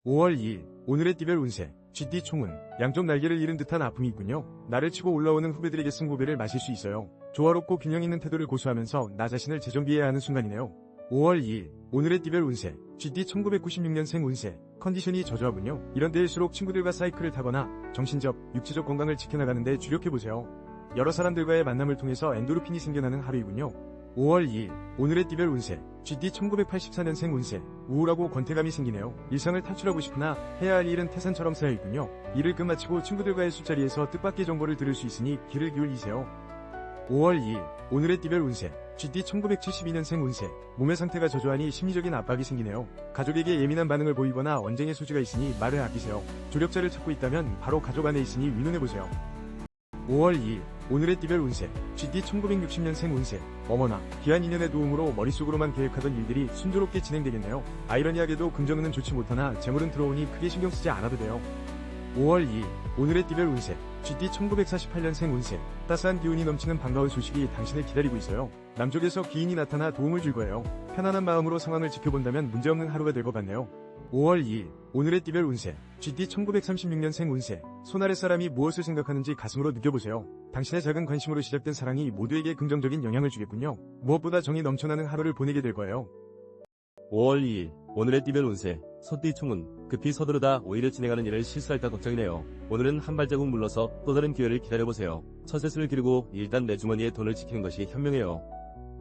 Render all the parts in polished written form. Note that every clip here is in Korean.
5월 2일 오늘의 띠별 운세 쥐띠 총운 양쪽 날개를 잃은 듯한 아픔이 있군요. 나를 치고 올라오는 후배들에게 승고배를 마실 수 있어요. 조화롭고 균형 있는 태도를 고수하면서 나 자신을 재정비해야 하는 순간이네요. 5월 2일 오늘의 띠별 운세 쥐띠 1996년생 운세 컨디션이 저조하군요. 이런 때일수록 친구들과 사이클을 타거나 정신적, 육체적 건강을 지켜나가는데 주력해보세요. 여러 사람들과의 만남을 통해서 엔도르핀이 생겨나는 하루이군요. 5월 2일 오늘의 띠별 운세 쥐띠 1984년생 운세 우울하고 권태감이 생기네요. 일상을 탈출하고 싶으나 해야 할 일은 태산처럼 쌓여있군요. 일을 끝마치고 친구들과의 술자리에서 뜻밖의 정보를 들을 수 있으니 귀를 기울이세요. 5월 2일 오늘의 띠별 운세 쥐띠 1972년생 운세 몸의 상태가 저조하니 심리적인 압박이 생기네요. 가족에게 예민한 반응을 보이거나 언쟁의 소지가 있으니 말을 아끼세요. 조력자를 찾고 있다면 바로 가족 안에 있으니 의논해보세요. 5월 2일 오늘의 띠별 운세 쥐띠 1960년생 운세 어머나 귀한 인연의 도움으로 머릿속으로만 계획하던 일들이 순조롭게 진행되겠네요. 아이러니하게도 금전운은 좋지 못하나 재물은 들어오니 크게 신경쓰지 않아도 돼요. 5월 2일 오늘의 띠별 운세 쥐띠 1948년생 운세 따스한 기운이 넘치는 반가운 소식이 당신을 기다리고 있어요. 남쪽에서 귀인이 나타나 도움을 줄 거예요. 편안한 마음으로 상황을 지켜본다면 문제없는 하루가 될 것 같네요. 5월 2일 오늘의 띠별 운세 쥐띠 1936년생 운세 손 아래 사람이 무엇을 생각하는지 가슴으로 느껴보세요. 당신의 작은 관심으로 시작된 사랑이 모두에게 긍정적인 영향을 주겠군요. 무엇보다 정이 넘쳐나는 하루를 보내게 될 거예요. 5월 2일 오늘의 띠별 운세 소띠 총운 급히 서두르다 오히려 진행하는 일을 실수할까 걱정이네요. 오늘은 한 발자국 물러서 또 다른 기회를 기다려보세요. 처세술을 기르고 일단 내 주머니에 돈을 지키는 것이 현명해요.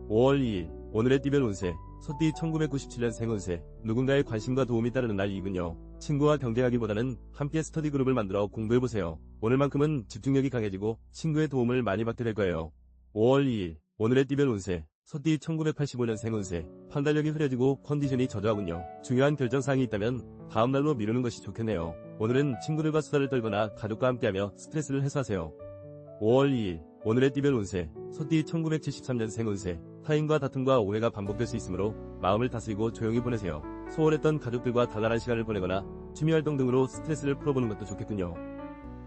5월 2일 오늘의 띠별 운세 소띠 1997년생 운세 누군가의 관심과 도움이 따르는 날이군요. 친구와 경쟁하기보다는 함께 스터디 그룹을 만들어 공부해보세요. 오늘만큼은 집중력이 강해지고 친구의 도움을 많이 받게 될 거예요. 5월 2일 오늘의 띠별 운세 소띠 1985년생 운세 판단력이 흐려지고 컨디션이 저조하군요. 중요한 결정사항이 있다면 다음날로 미루는 것이 좋겠네요. 오늘은 친구들과 수다를 떨거나 가족과 함께하며 스트레스를 해소하세요. 5월 2일 오늘의 띠별 운세 소띠 1973년생 운세 타인과 다툼과 오해가 반복될 수 있으므로 마음을 다스리고 조용히 보내세요. 소홀했던 가족들과 단란한 시간을 보내거나 취미활동 등으로 스트레스를 풀어보는 것도 좋겠군요.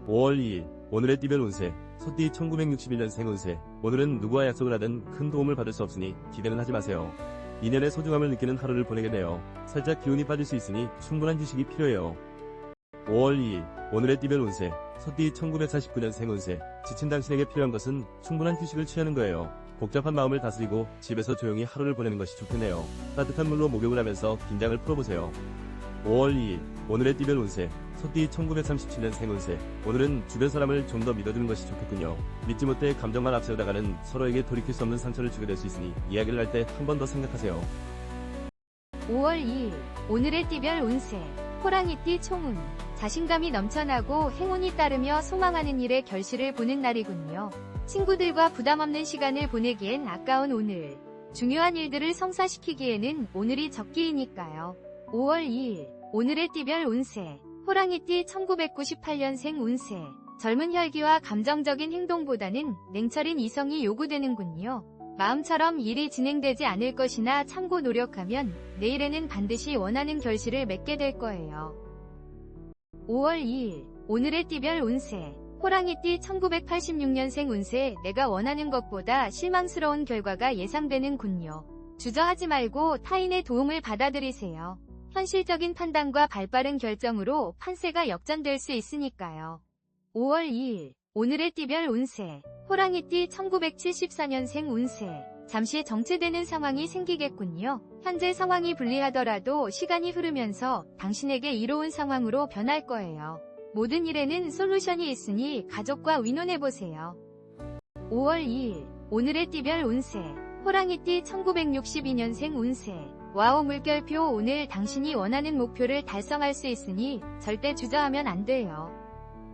5월 2일 오늘의 띠별 운세 소띠 1961년생 운세 오늘은 누구와 약속을 하든 큰 도움을 받을 수 없으니 기대는 하지 마세요. 인연의 소중함을 느끼는 하루를 보내겠네요. 살짝 기운이 빠질 수 있으니 충분한 휴식이 필요해요. 5월 2일 오늘의 띠별 운세 소띠 1949년생 운세 지친 당신에게 필요한 것은 충분한 휴식을 취하는 거예요. 복잡한 마음을 다스리고 집에서 조용히 하루를 보내는 것이 좋겠네요. 따뜻한 물로 목욕을 하면서 긴장을 풀어보세요. 5월 2일 오늘의 띠별 운세 소띠 1937년생 운세 오늘은 주변 사람을 좀 더 믿어주는 것이 좋겠군요. 믿지 못해 감정만 앞세우다가는 서로에게 돌이킬 수 없는 상처를 주게 될 수 있으니 이야기를 할 때 한 번 더 생각하세요. 5월 2일 오늘의 띠별 운세 호랑이띠 총운 자신감이 넘쳐나고 행운이 따르며 소망하는 일에 결실을 보는 날이군요. 친구들과 부담없는 시간을 보내기엔 아까운 오늘 중요한 일들을 성사시키기에는 오늘이 적기이니까요. 5월 2일 오늘의 띠별 운세 호랑이띠 1998년생 운세 젊은 혈기와 감정적인 행동보다는 냉철인 이성이 요구되는군요. 마음처럼 일이 진행되지 않을 것이나 참고 노력하면 내일에는 반드시 원하는 결실을 맺게 될 거예요. 5월 2일 오늘의 띠별 운세 호랑이띠 1986년생 운세 내가 원하는 것보다 실망스러운 결과가 예상되는군요. 주저하지 말고 타인의 도움을 받아들이세요. 현실적인 판단과 발빠른 결정으로 판세가 역전될 수 있으니까요. 5월 2일 오늘의 띠별 운세 호랑이띠 1974년생 운세 잠시 정체되는 상황이 생기겠군요. 현재 상황이 불리하더라도 시간이 흐르면서 당신에게 이로운 상황으로 변할 거예요. 모든 일에는 솔루션이 있으니 가족과 의논해보세요. 5월 2일 오늘의 띠별 운세 호랑이띠 1962년생 운세 와우 물결표 오늘 당신이 원하는 목표를 달성할 수 있으니 절대 주저하면 안 돼요.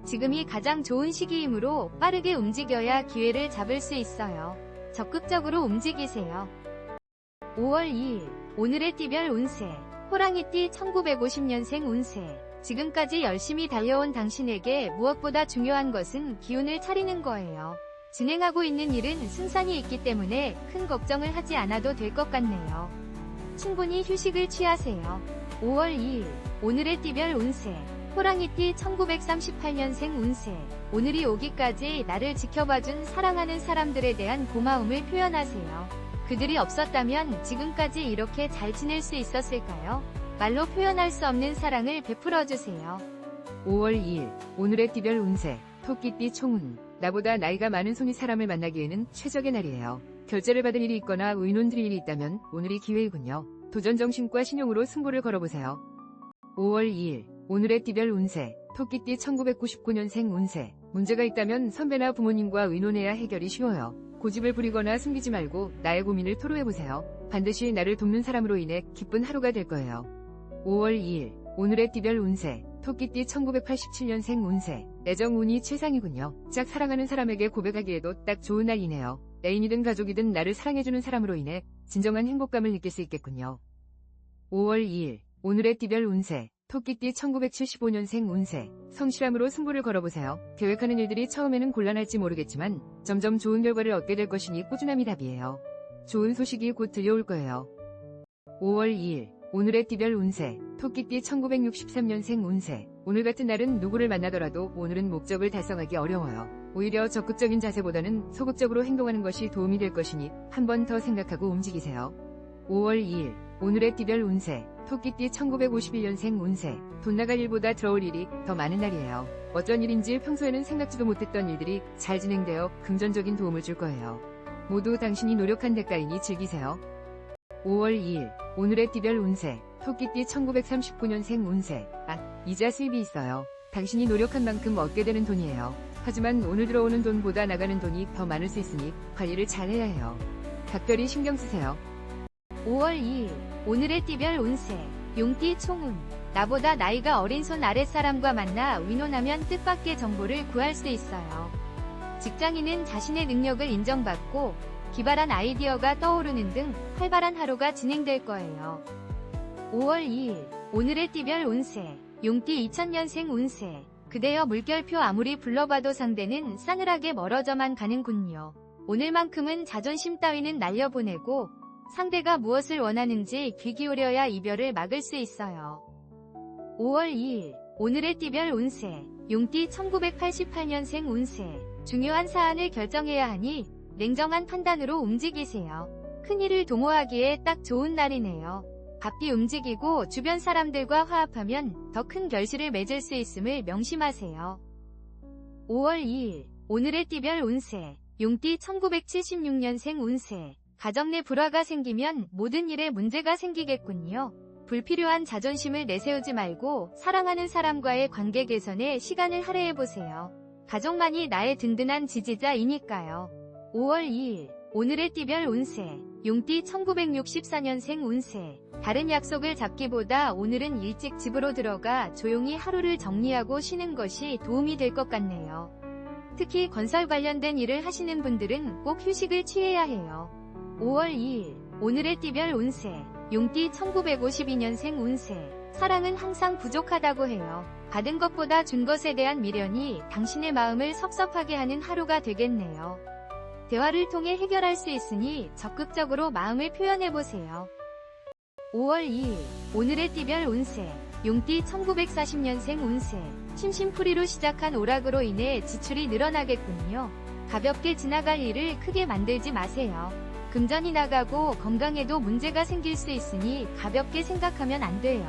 지금이 가장 좋은 시기이므로 빠르게 움직여야 기회를 잡을 수 있어요. 적극적으로 움직이세요. 5월 2일 오늘의 띠별 운세 호랑이띠 1950년생 운세 지금까지 열심히 달려온 당신에게 무엇보다 중요한 것은 기운을 차리는 거예요. 진행하고 있는 일은 승산이 있기 때문에 큰 걱정을 하지 않아도 될 것 같네요. 충분히 휴식을 취하세요. 5월 2일 오늘의 띠별 운세 호랑이띠 1938년생 운세 오늘이 오기까지 나를 지켜봐준 사랑하는 사람들에 대한 고마움을 표현하세요. 그들이 없었다면 지금까지 이렇게 잘 지낼 수 있었을까요? 말로 표현할 수 없는 사랑을 베풀어주세요. 5월 2일 오늘의 띠별 운세 토끼띠 총운. 나보다 나이가 많은 손이 사람을 만나기에는 최적의 날이에요. 결제를 받을 일이 있거나 의논 드릴 일이 있다면 오늘이 기회이군요. 도전정신과 신용으로 승부를 걸어보세요. 5월 2일 오늘의 띠별 운세 토끼띠 1999년생 운세. 문제가 있다면 선배나 부모님과 의논해야 해결이 쉬워요. 고집을 부리거나 숨기지 말고 나의 고민을 토로해보세요. 반드시 나를 돕는 사람으로 인해 기쁜 하루가 될 거예요. 5월 2일 오늘의 띠별 운세 토끼띠 1987년생 운세. 애정 운이 최상이군요. 짝 사랑하는 사람에게 고백하기에도 딱 좋은 날이네요. 애인이든 가족이든 나를 사랑해주는 사람으로 인해 진정한 행복감을 느낄 수 있겠군요. 5월 2일 오늘의 띠별 운세 토끼띠 1975년생 운세. 성실함으로 승부를 걸어보세요. 계획하는 일들이 처음에는 곤란할지 모르겠지만 점점 좋은 결과를 얻게 될 것이니 꾸준함이 답이에요. 좋은 소식이 곧 들려올 거예요. 5월 2일 오늘의 띠별 운세 토끼띠 1963년생 운세. 오늘 같은 날은 누구를 만나더라도 오늘은 목적을 달성하기 어려워요. 오히려 적극적인 자세보다는 소극적으로 행동하는 것이 도움이 될 것이니 한 번 더 생각하고 움직이세요. 5월 2일 오늘의 띠별 운세 토끼띠 1951년생 운세. 돈 나갈 일보다 들어올 일이 더 많은 날이에요. 어쩐 일인지 평소에는 생각지도 못했던 일들이 잘 진행되어 금전적인 도움을 줄 거예요. 모두 당신이 노력한 대가이니 즐기세요. 5월 2일 오늘의 띠별 운세 토끼띠 1939년생 운세. 이자 수입이 있어요. 당신이 노력한 만큼 얻게 되는 돈이에요. 하지만 오늘 들어오는 돈보다 나가는 돈이 더 많을 수 있으니 관리를 잘 해야 해요. 각별히 신경 쓰세요. 5월 2일 오늘의 띠별 운세 용띠 총운. 나보다 나이가 어린 손 아랫사람과 만나 의논하면 뜻밖의 정보를 구할 수 있어요. 직장인은 자신의 능력을 인정받고 기발한 아이디어가 떠오르는 등 활발한 하루가 진행될 거예요. 5월 2일 오늘의 띠별 운세 용띠 2000년생 운세. 그대여 물결표 아무리 불러봐도 상대는 싸늘하게 멀어져만 가는군요. 오늘만큼은 자존심 따위는 날려보내고 상대가 무엇을 원하는지 귀 기울여야 이별을 막을 수 있어요. 5월 2일 오늘의 띠별 운세 용띠 1988년생 운세. 중요한 사안을 결정해야 하니 냉정한 판단으로 움직이세요. 큰일을 도모하기에 딱 좋은 날이네요. 바삐 움직이고 주변 사람들과 화합하면 더 큰 결실을 맺을 수 있음을 명심하세요. 5월 2일 오늘의 띠별 운세 용띠 1976년생 운세. 가정 내 불화가 생기면 모든 일에 문제가 생기겠군요. 불필요한 자존심을 내세우지 말고 사랑하는 사람과의 관계 개선에 시간을 할애해보세요. 가족만이 나의 든든한 지지자이니까요. 5월 2일 오늘의 띠별 운세 용띠 1964년생 운세. 다른 약속을 잡기보다 오늘은 일찍 집으로 들어가 조용히 하루를 정리하고 쉬는 것이 도움이 될 것 같네요. 특히 건설 관련된 일을 하시는 분들은 꼭 휴식을 취해야 해요. 5월 2일 오늘의 띠별 운세 용띠 1952년생 운세. 사랑은 항상 부족하다고 해요. 받은 것보다 준 것에 대한 미련이 당신의 마음을 섭섭하게 하는 하루가 되겠네요. 대화를 통해 해결할 수 있으니 적극적으로 마음을 표현해보세요. 5월 2일 오늘의 띠별 운세 용띠 1940년생 운세. 심심풀이로 시작한 오락으로 인해 지출이 늘어나겠군요. 가볍게 지나갈 일을 크게 만들지 마세요. 금전이 나가고 건강에도 문제가 생길 수 있으니 가볍게 생각하면 안 돼요.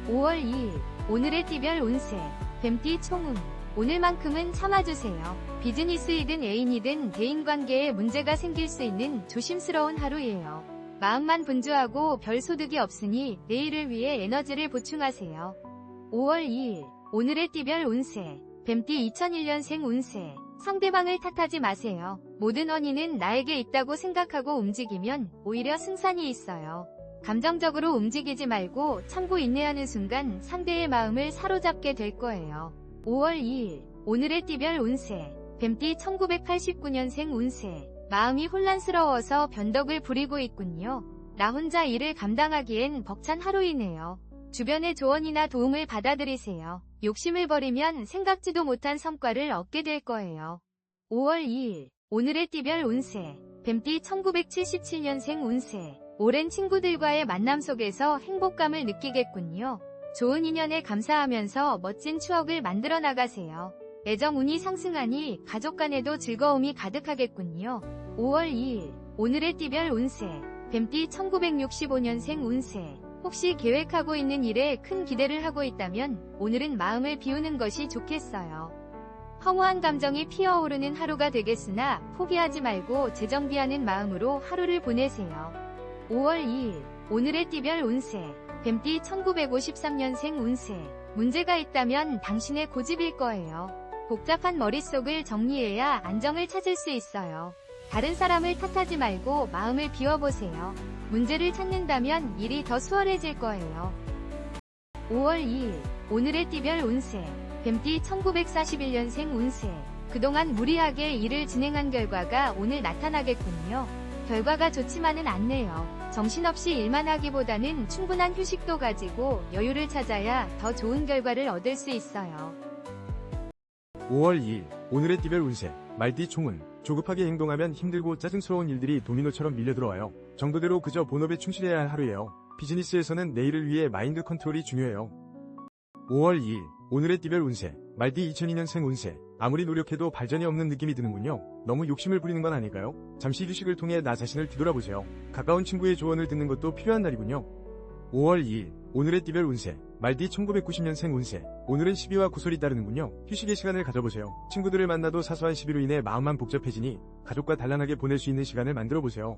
5월 2일 오늘의 띠별 운세 뱀띠 총운. 오늘만큼은 참아주세요. 비즈니스이든 애인이든 대인관계에 문제가 생길 수 있는 조심스러운 하루예요. 마음만 분주하고 별 소득이 없으니 내일을 위해 에너지를 보충하세요. 5월 2일 오늘의 띠별 운세 뱀띠 2001년생 운세. 상대방을 탓하지 마세요. 모든 원인은 나에게 있다고 생각하고 움직이면 오히려 승산이 있어요. 감정적으로 움직이지 말고 참고 인내하는 순간 상대의 마음을 사로잡게 될 거예요. 5월 2일 오늘의 띠별 운세 뱀띠 1989년생 운세. 마음이 혼란스러워서 변덕을 부리고 있군요. 나 혼자 일을 감당하기엔 벅찬 하루이네요. 주변의 조언이나 도움을 받아들이세요. 욕심을 버리면 생각지도 못한 성과를 얻게 될 거예요. 5월 2일 오늘의 띠별 운세 뱀띠 1977년생 운세. 오랜 친구들과의 만남 속에서 행복감을 느끼겠군요. 좋은 인연에 감사하면서 멋진 추억을 만들어 나가세요. 애정 운이 상승하니 가족 간에도 즐거움이 가득하겠군요. 5월 2일 오늘의 띠별 운세 뱀띠 1965년생 운세. 혹시 계획하고 있는 일에 큰 기대를 하고 있다면 오늘은 마음을 비우는 것이 좋겠어요. 허무한 감정이 피어오르는 하루가 되겠으나 포기하지 말고 재정비하는 마음으로 하루를 보내세요. 5월 2일 오늘의 띠별 운세 뱀띠 1953년생 운세 문제가 있다면 당신의 고집일 거예요. 복잡한 머릿속을 정리해야 안정을 찾을 수 있어요. 다른 사람을 탓하지 말고 마음을 비워보세요. 문제를 찾는다면 일이 더 수월해질 거예요. 5월 2일 오늘의 띠별 운세 뱀띠 1941년생 운세 그동안 무리하게 일을 진행한 결과가 오늘 나타나겠군요. 결과가 좋지만은 않네요. 정신없이 일만 하기보다는 충분한 휴식도 가지고 여유를 찾아야 더 좋은 결과를 얻을 수 있어요. 5월 2일 오늘의 띠별 운세 말띠 총운 조급하게 행동하면 힘들고 짜증스러운 일들이 도미노처럼 밀려들어와요. 정도대로 그저 본업에 충실해야 할 하루예요. 비즈니스에서는 내일을 위해 마인드 컨트롤이 중요해요. 5월 2일 오늘의 띠별 운세 말띠 2002년생 운세 아무리 노력해도 발전이 없는 느낌이 드는군요. 너무 욕심을 부리는 건 아닐까요? 잠시 휴식을 통해 나 자신을 뒤돌아보세요. 가까운 친구의 조언을 듣는 것도 필요한 날이군요. 5월 2일 오늘의 띠별 운세 말띠 1990년생 운세 오늘은 시비와 구설이 따르는군요. 휴식의 시간을 가져보세요. 친구들을 만나도 사소한 시비로 인해 마음만 복잡해지니 가족과 단란하게 보낼 수 있는 시간을 만들어보세요.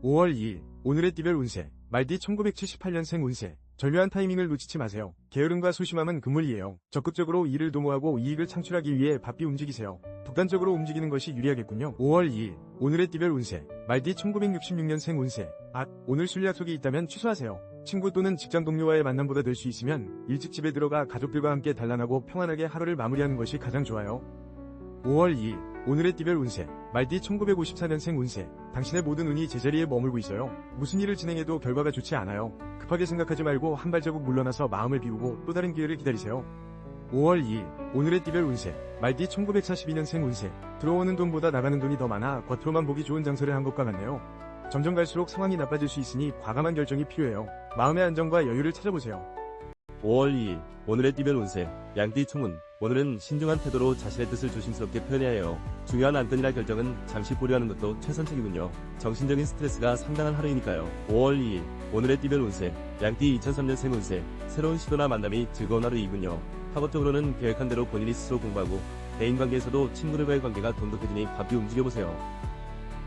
5월 2일 오늘의 띠별 운세 말띠 1978년생 운세 절묘한 타이밍을 놓치지 마세요. 게으름과 소심함은 금물이에요. 적극적으로 일을 도모하고 이익을 창출하기 위해 바삐 움직이세요. 독단적으로 움직이는 것이 유리하겠군요. 5월 2일 오늘의 띠별 운세 말띠 1966년생 운세 오늘 술 약속이 있다면 취소하세요. 친구 또는 직장 동료와의 만남보다 될 수 있으면 일찍 집에 들어가 가족들과 함께 단란하고 평안하게 하루를 마무리하는 것이 가장 좋아요. 5월 2일 오늘의 띠별 운세 말띠 1954년생 운세 당신의 모든 운이 제자리에 머물고 있어요. 무슨 일을 진행해도 결과가 좋지 않아요. 급하게 생각하지 말고 한 발자국 물러나서 마음을 비우고 또 다른 기회를 기다리세요. 5월 2일 오늘의 띠별 운세 말띠 1942년생 운세 들어오는 돈보다 나가는 돈이 더 많아 겉으로만 보기 좋은 장사를 한 것과 같네요. 점점 갈수록 상황이 나빠질 수 있으니 과감한 결정이 필요해요. 마음의 안정과 여유를 찾아보세요. 5월 2일 오늘의 띠별 운세 양띠 총운 오늘은 신중한 태도로 자신의 뜻을 조심스럽게 표현해야 해요. 중요한 안건이나 결정은 잠시 보류하는 것도 최선책이군요. 정신적인 스트레스가 상당한 하루이니까요. 5월 2일 오늘의 띠별 운세 양띠 2003년생 운세 새로운 시도나 만남이 즐거운 하루이군요. 학업적으로는 계획한 대로 본인이 스스로 공부하고 대인관계에서도 친구들과의 관계가 돈독해지니 바삐 움직여보세요.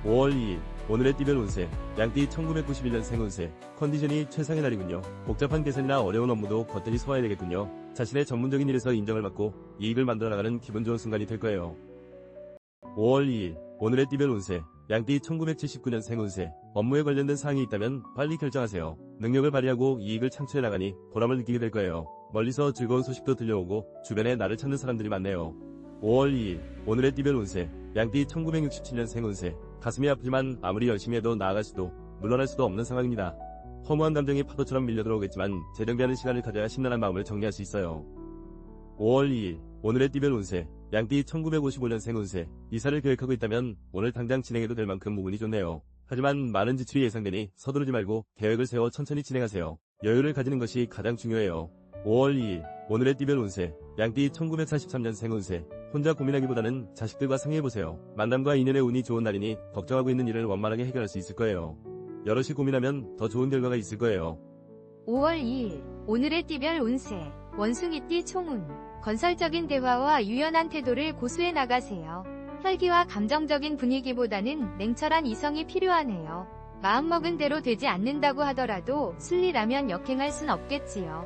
5월 2일 오늘의 띠별 운세 양띠 1991년생 운세 컨디션이 최상의 날이군요. 복잡한 계산이나 어려운 업무도 겉들이 소화해야 되겠군요. 자신의 전문적인 일에서 인정을 받고 이익을 만들어 나가는 기분 좋은 순간이 될 거예요. 5월 2일 오늘의 띠별 운세 양띠 1979년생 운세 업무에 관련된 사항이 있다면 빨리 결정하세요. 능력을 발휘하고 이익을 창출해 나가니 보람을 느끼게 될 거예요. 멀리서 즐거운 소식도 들려오고 주변에 나를 찾는 사람들이 많네요. 5월 2일 오늘의 띠별 운세 양띠 1967년생 운세 가슴이 아프지만 아무리 열심히 해도 나아갈 수도 물러날 수도 없는 상황입니다. 허무한 감정이 파도처럼 밀려들어오겠지만 재정비하는 시간을 가져야 심란한 마음을 정리할 수 있어요. 5월 2일 오늘의 띠별 운세 양띠 1955년생 운세 이사를 계획하고 있다면 오늘 당장 진행해도 될 만큼 운이 좋네요. 하지만 많은 지출이 예상되니 서두르지 말고 계획을 세워 천천히 진행하세요. 여유를 가지는 것이 가장 중요해요. 5월 2일 오늘의 띠별 운세 양띠 1943년생 운세 혼자 고민하기보다는 자식들과 상의해보세요. 만남과 인연의 운이 좋은 날이니 걱정하고 있는 일을 원만하게 해결할 수 있을 거예요. 여럿이 고민하면 더 좋은 결과가 있을 거예요. 5월 2일 오늘의 띠별 운세 원숭이띠 총운 건설적인 대화와 유연한 태도를 고수해 나가세요. 혈기와 감정적인 분위기보다는 냉철한 이성이 필요하네요. 마음먹은 대로 되지 않는다고 하더라도 순리라면 역행할 순 없겠지요.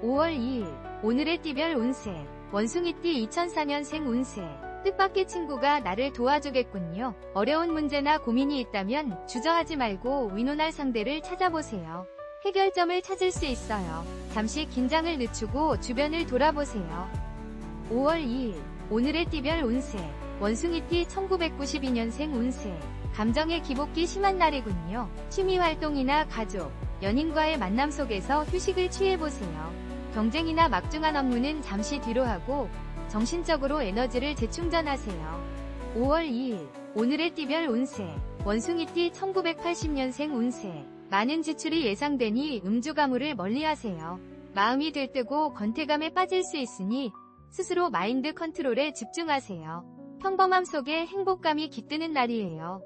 5월 2일 오늘의 띠별 운세 원숭이띠 2004년생 운세 뜻밖의 친구가 나를 도와주겠군요. 어려운 문제나 고민이 있다면 주저하지 말고 의논할 상대를 찾아보세요. 해결점을 찾을 수 있어요. 잠시 긴장을 늦추고 주변을 돌아보세요. 5월 2일 오늘의 띠별 운세 원숭이띠 1992년생 운세 감정의 기복기 심한 날이군요. 취미활동이나 가족, 연인과의 만남 속에서 휴식을 취해보세요. 경쟁이나 막중한 업무는 잠시 뒤로 하고 정신적으로 에너지를 재충전하세요. 5월 2일 오늘의 띠별 운세 원숭이띠 1980년생 운세 많은 지출이 예상되니 음주가물을 멀리하세요. 마음이 들뜨고 권태감에 빠질 수 있으니 스스로 마인드 컨트롤에 집중하세요. 평범함 속에 행복감이 깃드는 날이에요.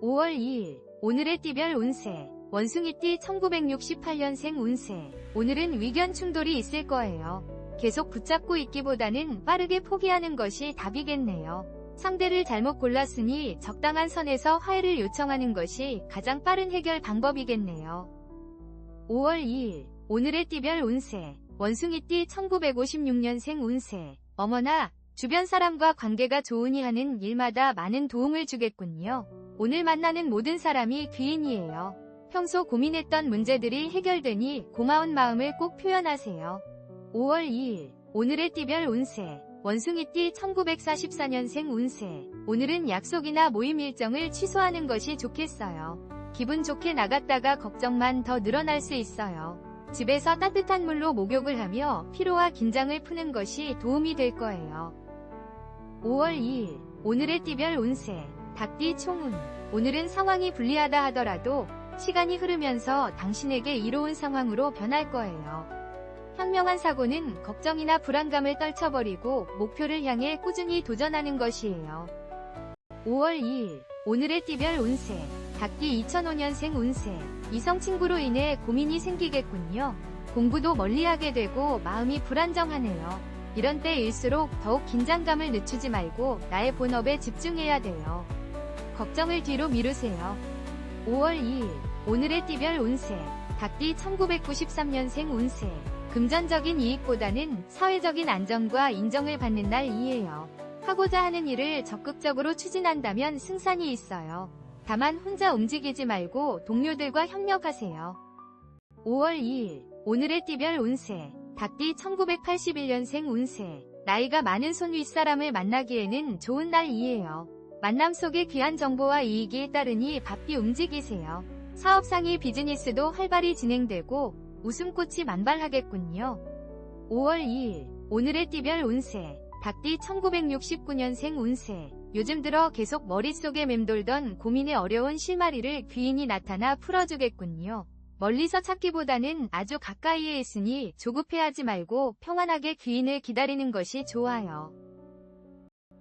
5월 2일 오늘의 띠별 운세 원숭이띠 1968년생 운세. 오늘은 의견 충돌이 있을 거예요. 계속 붙잡고 있기보다는 빠르게 포기하는 것이 답이겠네요. 상대를 잘못 골랐으니 적당한 선에서 화해를 요청하는 것이 가장 빠른 해결 방법이겠네요. 5월 2일 오늘의 띠별 운세. 원숭이띠 1956년생 운세. 어머나, 주변 사람과 관계가 좋으니 하는 일마다 많은 도움을 주겠군요. 오늘 만나는 모든 사람이 귀인이에요. 평소 고민했던 문제들이 해결되니 고마운 마음을 꼭 표현하세요. 5월 2일 오늘의 띠별 운세. 원숭이띠 1944년생 운세. 오늘은 약속이나 모임 일정을 취소하는 것이 좋겠어요. 기분 좋게 나갔다가 걱정만 더 늘어날 수 있어요. 집에서 따뜻한 물로 목욕을 하며 피로와 긴장을 푸는 것이 도움이 될 거예요. 5월 2일 오늘의 띠별 운세. 닭띠 총운. 오늘은 상황이 불리하다 하더라도 시간이 흐르면서 당신에게 이로운 상황으로 변할 거예요. 현명한 사고는 걱정이나 불안감을 떨쳐버리고 목표를 향해 꾸준히 도전하는 것이에요. 5월 2일 오늘의 띠별 운세. 닭띠 2005년생 운세. 이성 친구로 인해 고민이 생기겠군요. 공부도 멀리하게 되고 마음이 불안정하네요. 이런 때일수록 더욱 긴장감을 늦추지 말고 나의 본업에 집중해야 돼요. 걱정을 뒤로 미루세요. 5월 2일 오늘의 띠별 운세. 닭띠 1993년생 운세. 금전적인 이익보다는 사회적인 안정과 인정을 받는 날이에요. 하고자 하는 일을 적극적으로 추진한다면 승산이 있어요. 다만 혼자 움직이지 말고 동료들과 협력하세요. 5월 2일 오늘의 띠별 운세. 닭띠 1981년생 운세. 나이가 많은 손 윗사람을 만나기에는 좋은 날이에요. 만남 속에 귀한 정보와 이익이 따르니 바삐 움직이세요. 사업상의 비즈니스도 활발히 진행되고 웃음꽃이 만발하겠군요. 5월 2일 오늘의 띠별 운세. 닭띠 1969년생 운세. 요즘 들어 계속 머릿속에 맴돌던 고민의 어려운 실마리를 귀인이 나타나 풀어주겠군요. 멀리서 찾기보다는 아주 가까이에 있으니 조급해하지 말고 평안하게 귀인을 기다리는 것이 좋아요.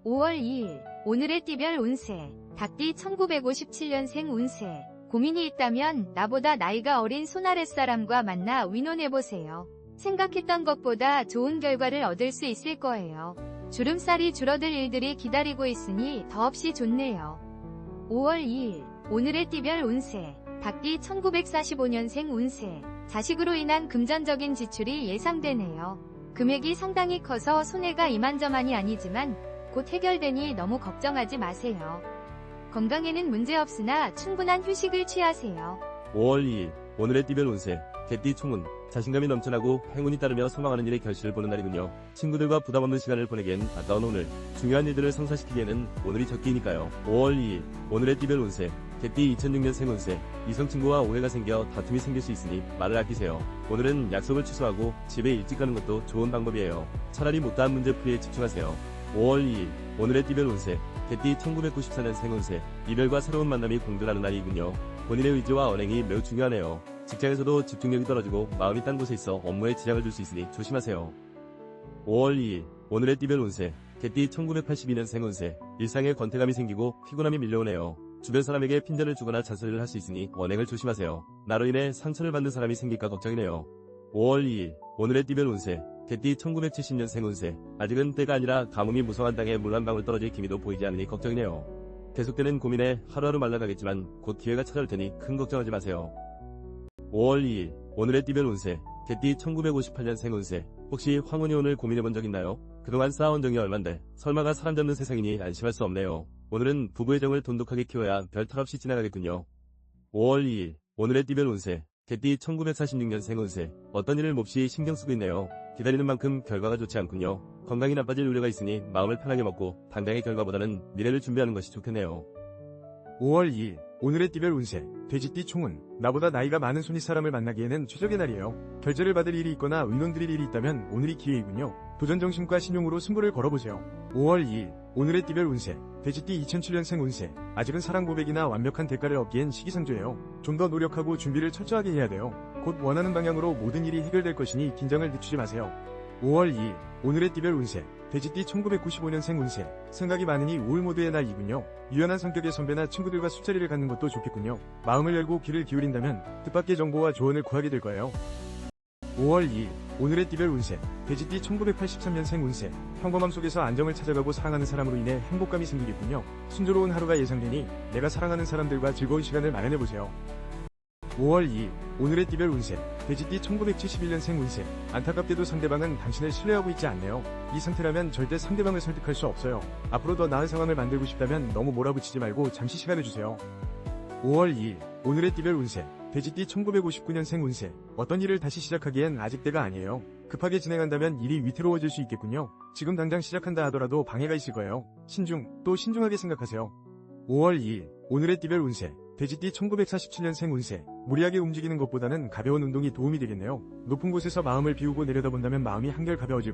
5월 2일 오늘의 띠별 운세. 닭띠 1957년생 운세. 고민이 있다면 나보다 나이가 어린 손 아랫사람과 만나 의논해보세요. 생각했던 것보다 좋은 결과를 얻을 수 있을 거예요. 주름살이 줄어들 일들이 기다리고 있으니 더없이 좋네요. 5월 2일 오늘의 띠별 운세. 닭띠 1945년생 운세. 자식으로 인한 금전적인 지출이 예상되네요. 금액이 상당히 커서 손해가 이만저만이 아니지만 곧 해결되니 너무 걱정하지 마세요. 건강에는 문제없으나 충분한 휴식을 취하세요. 5월 2일 오늘의 띠별 운세. 개띠 총운. 자신감이 넘쳐나고 행운이 따르며 소망하는 일의 결실을 보는 날이군요. 친구들과 부담없는 시간을 보내기엔 아까운 오늘. 중요한 일들을 성사시키기에는 오늘이 적기니까요. 5월 2일 오늘의 띠별 운세. 개띠 2006년생 운세. 이성 친구와 오해가 생겨 다툼이 생길 수 있으니 말을 아끼세요. 오늘은 약속을 취소하고 집에 일찍 가는 것도 좋은 방법이에요. 차라리 못다한 문제 풀이에 집중하세요. 5월 2일 오늘의 띠별 운세. 개띠 1994년생 운세. 이별과 새로운 만남이 공존하는 날이군요. 본인의 의지와 언행이 매우 중요하네요. 직장에서도 집중력이 떨어지고 마음이 딴 곳에 있어 업무에 지장을 줄 수 있으니 조심하세요. 5월 2일 오늘의 띠별 운세. 개띠 1982년생 운세. 일상에 권태감이 생기고 피곤함이 밀려오네요. 주변 사람에게 핀잔을 주거나 잔소리를 할 수 있으니 언행을 조심하세요. 나로 인해 상처를 받는 사람이 생길까 걱정이네요. 5월 2일 오늘의 띠별 운세. 개띠 1970년생 운세. 아직은 때가 아니라 가뭄이 무성한 땅에 물 한 방울 떨어질 기미도 보이지 않으니 걱정이네요. 계속되는 고민에 하루하루 말라가겠지만 곧 기회가 찾아올 테니 큰 걱정하지 마세요. 5월 2일 오늘의 띠별 운세. 개띠 1958년생 운세. 혹시 황혼이 오늘 고민해본 적 있나요? 그동안 쌓아온 정이 얼만데 설마가 사람 잡는 세상이니 안심할 수 없네요. 오늘은 부부의 정을 돈독하게 키워야 별 탈 없이 지나가겠군요. 5월 2일 오늘의 띠별 운세. 개띠 1946년생 운세. 어떤 일을 몹시 신경 쓰고 있네요. 기다리는 만큼 결과가 좋지 않군요. 건강이 나빠질 우려가 있으니 마음을 편하게 먹고 당장의 결과보다는 미래를 준비하는 것이 좋겠네요. 5월 2일 오늘의 띠별 운세. 돼지띠 총운. 나보다 나이가 많은 손윗 사람을 만나기에는 최적의 날이에요. 결제를 받을 일이 있거나 의논드릴 일이 있다면 오늘이 기회이군요. 도전정신과 신용으로 승부를 걸어보세요. 5월 2일 오늘의 띠별 운세. 돼지띠 2007년생 운세. 아직은 사랑 고백이나 완벽한 대가를 얻기엔 시기상조예요. 좀 더 노력하고 준비를 철저하게 해야 돼요. 곧 원하는 방향으로 모든 일이 해결될 것이니 긴장을 늦추지 마세요. 5월 2일 오늘의 띠별 운세. 돼지띠 1995년생 운세. 생각이 많으니 우울 모드의 날이군요. 유연한 성격의 선배나 친구들과 술자리를 갖는 것도 좋겠군요. 마음을 열고 귀를 기울인다면 뜻밖의 정보와 조언을 구하게 될 거예요. 5월 2일 오늘의 띠별 운세. 돼지띠 1983년생 운세. 평범함 속에서 안정을 찾아가고 사랑하는 사람으로 인해 행복감이 생기겠군요. 순조로운 하루가 예상되니 내가 사랑하는 사람들과 즐거운 시간을 마련해보세요. 5월 2일 오늘의 띠별 운세. 돼지띠 1971년생 운세. 안타깝게도 상대방은 당신을 신뢰하고 있지 않네요. 이 상태라면 절대 상대방을 설득할 수 없어요. 앞으로 더 나은 상황을 만들고 싶다면 너무 몰아붙이지 말고 잠시 시간을 주세요. 5월 2일 오늘의 띠별 운세. 돼지띠 1959년생 운세. 어떤 일을 다시 시작하기엔 아직 때가 아니에요. 급하게 진행한다면 일이 위태로워질 수 있겠군요. 지금 당장 시작한다 하더라도 방해가 있을 거예요. 또 신중하게 생각하세요. 5월 2일 오늘의 띠별 운세. 돼지띠 1947년생 운세. 무리하게 움직이는 것보다는 가벼운 운동이 도움이 되겠네요. 높은 곳에서 마음을 비우고 내려다본다면 마음이 한결 가벼워질